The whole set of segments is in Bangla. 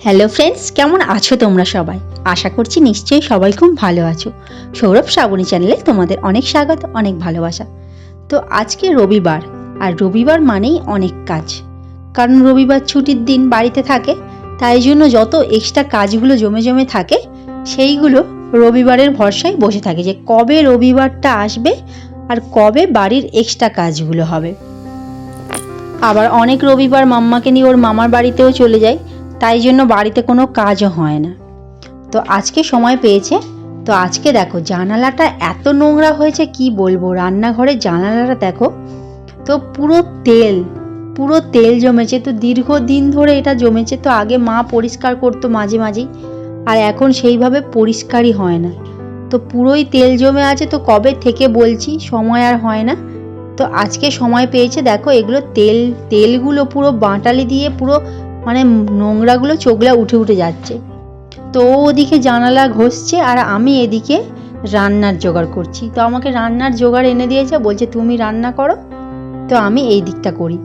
হ্যালো ফ্রেন্ডস, কেমন আছো তোমরা সবাই? আশা করছি নিশ্চয়ই সবাই খুব ভালো আছো। সৌরভ শ্রাবণী চ্যানেলে তোমাদের অনেক স্বাগত, অনেক ভালোবাসা। তো আজকে রবিবার, আর রবিবার মানেই অনেক কাজ, কারণ রবিবার ছুটির দিন বাড়িতে থাকে, তাই জন্য যত এক্সট্রা কাজগুলো জমে জমে থাকে সেইগুলো রবিবারের ভরসায় বসে থাকে যে কবে রবিবারটা আসবে আর কবে বাড়ির এক্সট্রা কাজগুলো হবে। আবার অনেক রবিবার মাম্মাকে নিয়ে ওর মামার বাড়িতেও চলে যায়, তাই জন্য বাড়িতে কোনো কাজও হয় না। তো আজকে সময় পেয়েছে, তো আজকে দেখো জানালাটা এত নোংরা হয়েছে কি বলবো। রান্নাঘরের জানালাটা দেখো, তো পুরো তেল জমেছে। তো দীর্ঘদিন ধরে এটা জমেছে, তো আগে মা পরিষ্কার করতো মাঝে মাঝেই, আর এখন সেইভাবে পরিষ্কারই হয় না। তো পুরোই তেল জমে আছে, তো কবে থেকে বলছি, সময় আর হয় না। তো আজকে সময় পেয়েছে, দেখো এগুলো তেলগুলো পুরো বাঁটালি দিয়ে পুরো মানে নোংরাগুলো চোগলা উঠে উঠে যাচ্ছে। তো ওদিকে জানালা ঘষছে আর আমি এদিকে রান্নার জোগাড় করছি। তো আমাকে রান্নার জোগাড় এনে দিয়েছে, বলছে তুমি রান্না করো, তো আমি এই দিকটা করি।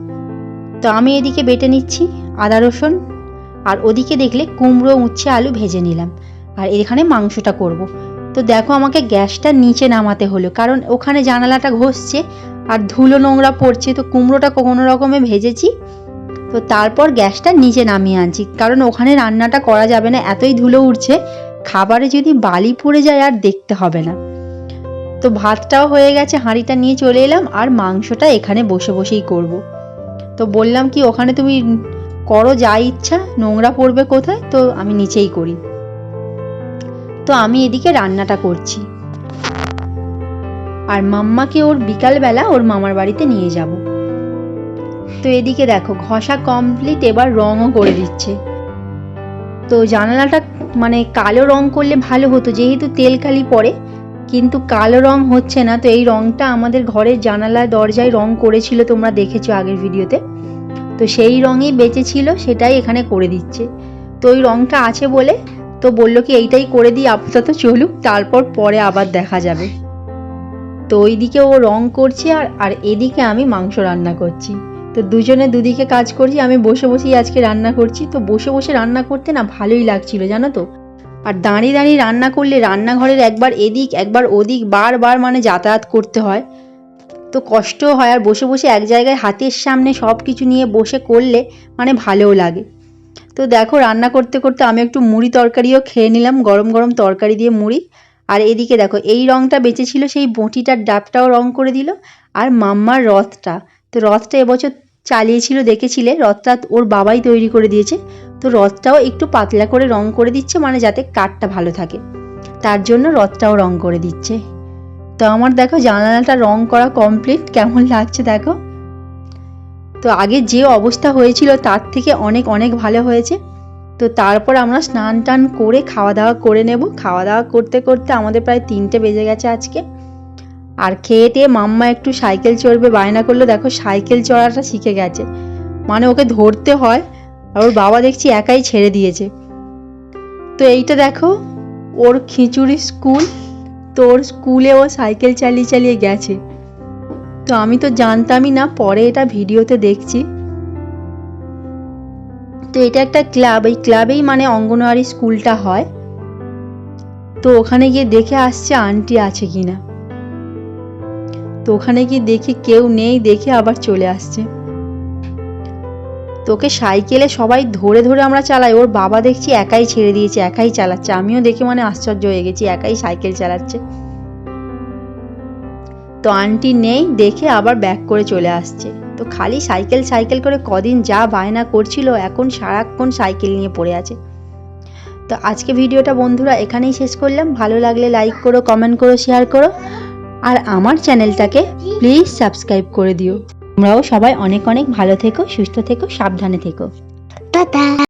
তো আমি এদিকে বেটে নিচ্ছি আদা রসুন, আর ওদিকে দেখলে কুমড়ো উচ্ছে আলু ভেজে নিলাম, আর এখানে মাংসটা করব। তো দেখো আমাকে গ্যাসটা নিচে নামাতে হলো, কারণ ওখানে জানালাটা ঘষছে আর ধুলো নোংরা পড়ছে। তো কুমড়োটা কোনো রকমে ভেজেছি, তো তারপর গ্যাসটা নিচে নামিয়ে আনছি, কারণ ওখানে রান্নাটা করা যাবে না, এতই ধুলো উঠছে। খাবারে যদি বালি পড়ে যায় আর দেখতে হবে না। তো ভাতটাও হয়ে গেছে, হাঁড়িটা নিয়ে চলে এলাম, আর মাংসটা এখানে বসে বসেই করব। তো বললাম কি ওখানে তুমি করো যা ইচ্ছা, নোংরা পড়বে কোথায়, তো আমি নিচেই করি। তো আমি এদিকে রান্নাটা করছি, আর মাম্মাকে ওর বিকালবেলা ওর মামার বাড়িতে নিয়ে যাব। তো এদিকে দেখো ঘষা কমপ্লিট, এবার রঙও করে দিচ্ছে। তো জানালাটা মানে কালো রং করলে ভালো হতো, যেহেতু তেল কালি পড়ে, কিন্তু কালো রং হচ্ছে না। তো এই রংটা আমাদের ঘরের জানালায় দরজায় রং করেছিল, তোমরা দেখেছো আগের ভিডিওতে। তো সেই রঙই বেঁচে ছিল, সেটাই এখানে করে দিচ্ছে। তো ওই রংটা আছে বলে তো বললো কি এইটাই করে দিই আপাতত, চলুক, তারপর পরে আবার দেখা যাবে। তো ওইদিকে ও রং করছে, আর এদিকে আমি মাংস রান্না করছি। তো দুজনে দুদিকে কাজ করছি, আমি বসে বসেই আজকে রান্না করছি। তো বসে বসে রান্না করতে না ভালোই লাগছিল জানো তো। আর দাঁড়িয়ে দাঁড়িয়ে রান্না করলে রান্নাঘরের একবার এদিক একবার ওদিক বারবার মানে যাতায়াত করতে হয়, তো কষ্টও হয়। আর বসে বসে এক জায়গায় হাতের সামনে সব কিছু নিয়ে বসে করলে মানে ভালোও লাগে। তো দেখো রান্না করতে করতে আমি একটু মুড়ি তরকারিও খেয়ে নিলাম, গরম গরম তরকারি দিয়ে মুড়ি। আর এদিকে দেখো এই রঙটা বেঁচেছিল, সেই বঁটিটার ডাবটাও রং করে দিল। আর মাম্মার রথটা, তো রথটা এবছর চালিয়েছিল, দেখেছিলে, রথটা ওর বাবাই তৈরি করে দিয়েছে। তো রথটাও একটু পাতলা করে রং করে দিচ্ছে, মানে যাতে কাঠটা ভালো থাকে, তার জন্য রথটাও রং করে দিচ্ছে। তো আমার দেখো জানালাটা রং করা কমপ্লিট, কেমন লাগছে দেখো। তো আগে যে অবস্থা হয়েছিল তার থেকে অনেক অনেক ভালো হয়েছে। তো তারপর আমরা স্নান টান করে খাওয়া দাওয়া করে নেব। খাওয়া দাওয়া করতে করতে আমাদের প্রায় 3টে বেজে গেছে আজকে। আর খেয়ে টেয়ে মাম্মা একটু সাইকেল চড়বে বায়না করলো, দেখো সাইকেল চড়াটা শিখে গেছে, মানে ওকে ধরতে হয়, আর ওর বাবা দেখছি একাই ছেড়ে দিয়েছে। তো এইটা দেখো ওর খিচুড়ি স্কুল, তো ওর স্কুলে ও সাইকেল চালিয়ে চালিয়ে গেছে। তো আমি তো জানতামই না, পরে এটা ভিডিওতে দেখছি। তো এটা একটা ক্লাব, এই ক্লাবেই মানে অঙ্গনওয়াড়ি স্কুলটা হয়। তো ওখানে গিয়ে দেখে আসছে আন্টি আছে কিনা। তো ওখানে গিয়ে দেখে কেউ নেই, দেখে আবার চলে আসছে। তোকে সাইকেলে সবাই ধরে ধরে আমরা চালাই, ওর বাবা দেখছি একাই ছেড়ে দিয়েছে, একাই চালাচ্ছে। আমিও দেখে মানে আশ্চর্য হয়ে গেছি, একাই সাইকেল চালাচ্ছে। তো আন্টি নেই দেখে আবার ব্যাক করে চলে আসছে। তো খালি সাইকেল সাইকেল করে কদিন যা বায়না করছিল, এখন সারাক্ষণ সাইকেল নিয়ে পড়ে আছে। তো আজকে ভিডিওটা বন্ধুরা এখানেই শেষ করলাম। ভালো লাগলে লাইক করো, কমেন্ট করো, শেয়ার করো, আর আমার চ্যানেলটাকে প্লিজ সাবস্ক্রাইব করে দিও। তোমরাও সবাই অনেক অনেক ভালো থেকো, সুস্থ থেকো, সাবধানে থেকো। টাটা।